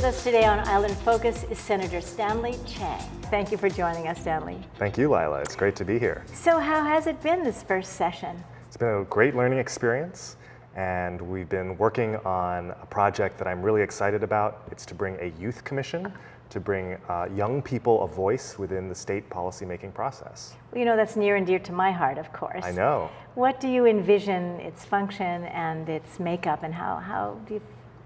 With us today on Island Focus is Senator Stanley Chang. Thank you for joining us, Stanley. Thank you, Lila. It's great to be here. So how has it been this first session? It's been a great learning experience, and we've been working on a project that I'm really excited about. It's to bring a youth commission to bring young people a voice within the state policymaking process. Well, you know, that's near and dear to my heart, of course. I know. What do you envision its function and its makeup, and how do you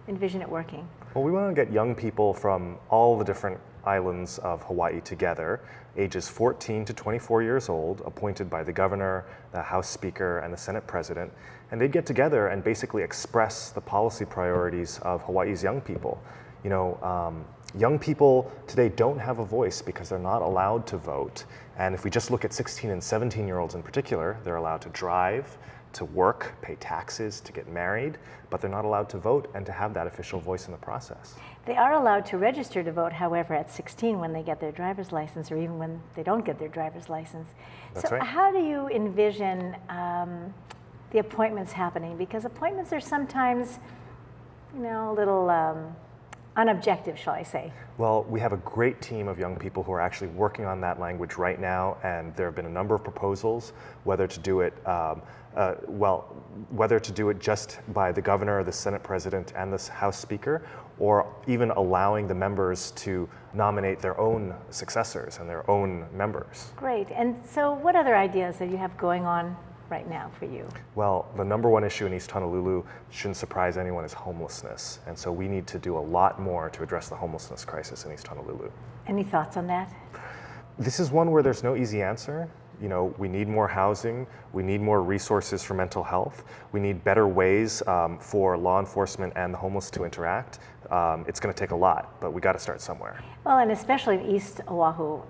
envision it working? Well, we want to get young people from all the different islands of Hawaii together, ages 14 to 24 years old, appointed by the governor, the House Speaker, and the Senate President, and they'd get together and basically express the policy priorities of Hawaii's young people. You know, young people today don't have a voice because they're not allowed to vote. And if we just look at 16 and 17-year-olds in particular, they're allowed to drive, to work, pay taxes, to get married, but they're not allowed to vote and to have that official voice in the process. They are allowed to register to vote, however, at 16 when they get their driver's license, or even when they don't get their driver's license. That's so right. How do you envision the appointments happening? Because appointments are sometimes, you know, a little unobjective, shall I say. Well, we have a great team of young people who are actually working on that language right now, and there have been a number of proposals, whether to do it whether to do it just by the governor, the Senate President, and the House Speaker, or even allowing the members to nominate their own successors and their own members. Great. And so what other ideas that you have going on right now for you? Well, the number one issue in East Honolulu, shouldn't surprise anyone, is homelessness. And so we need to do a lot more to address the homelessness crisis in East Honolulu. Any thoughts on that? This is one where there's no easy answer. You know, we need more housing, we need more resources for mental health, we need better ways for law enforcement and the homeless to interact. It's going to take a lot, but we got to start somewhere. Well, and especially in East Oahu,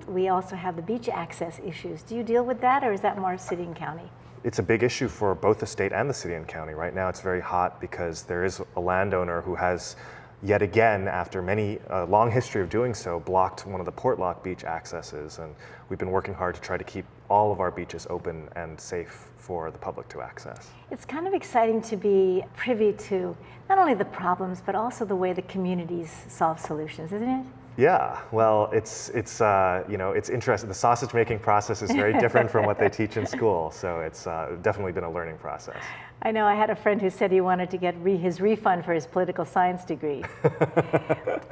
we also have the beach access issues. Do you deal with that, or is that more city and county? It's a big issue for both the state and the city and county. Right now it's very hot because there is a landowner who has, yet again, after many long history of doing so, blocked one of the Portlock beach accesses, and we've been working hard to try to keep all of our beaches open and safe for the public to access. It's kind of exciting to be privy to not only the problems, but also the way the communities solve solutions, isn't it? Yeah, well, it's you know, it's interesting. The sausage making process is very different from what they teach in school, so it's definitely been a learning process. I know I had a friend who said he wanted to get his refund for his political science degree.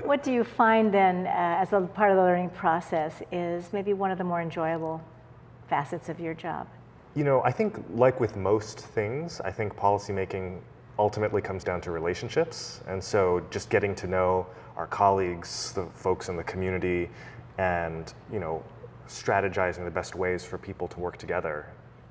What do you find then, as a part of the learning process, is maybe one of the more enjoyable facets of your job? You know, I think, like with most things, I think policymaking ultimately comes down to relationships, and so just getting to know our colleagues, the folks in the community, and, you know, strategizing the best ways for people to work together,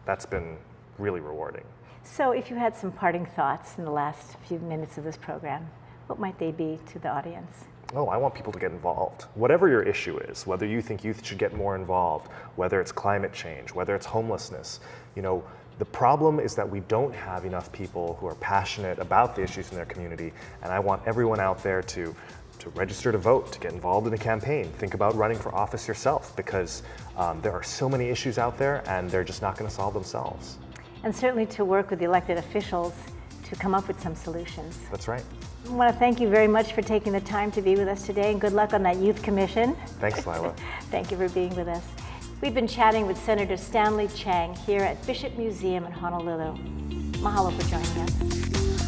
that's been really rewarding. So if you had some parting thoughts in the last few minutes of this program, what might they be to the audience? Oh, I want people to get involved. Whatever your issue is, whether you think youth should get more involved, whether it's climate change, whether it's homelessness, you know, the problem is that we don't have enough people who are passionate about the issues in their community, and I want everyone out there to register to vote, to get involved in a campaign. Think about running for office yourself, because there are so many issues out there and they're just not going to solve themselves. And certainly to work with the elected officials to come up with some solutions. That's right. I want to thank you very much for taking the time to be with us today, and good luck on that youth commission. Thanks, Lila. Thank you for being with us. We've been chatting with Senator Stanley Chang here at Bishop Museum in Honolulu. Mahalo for joining us.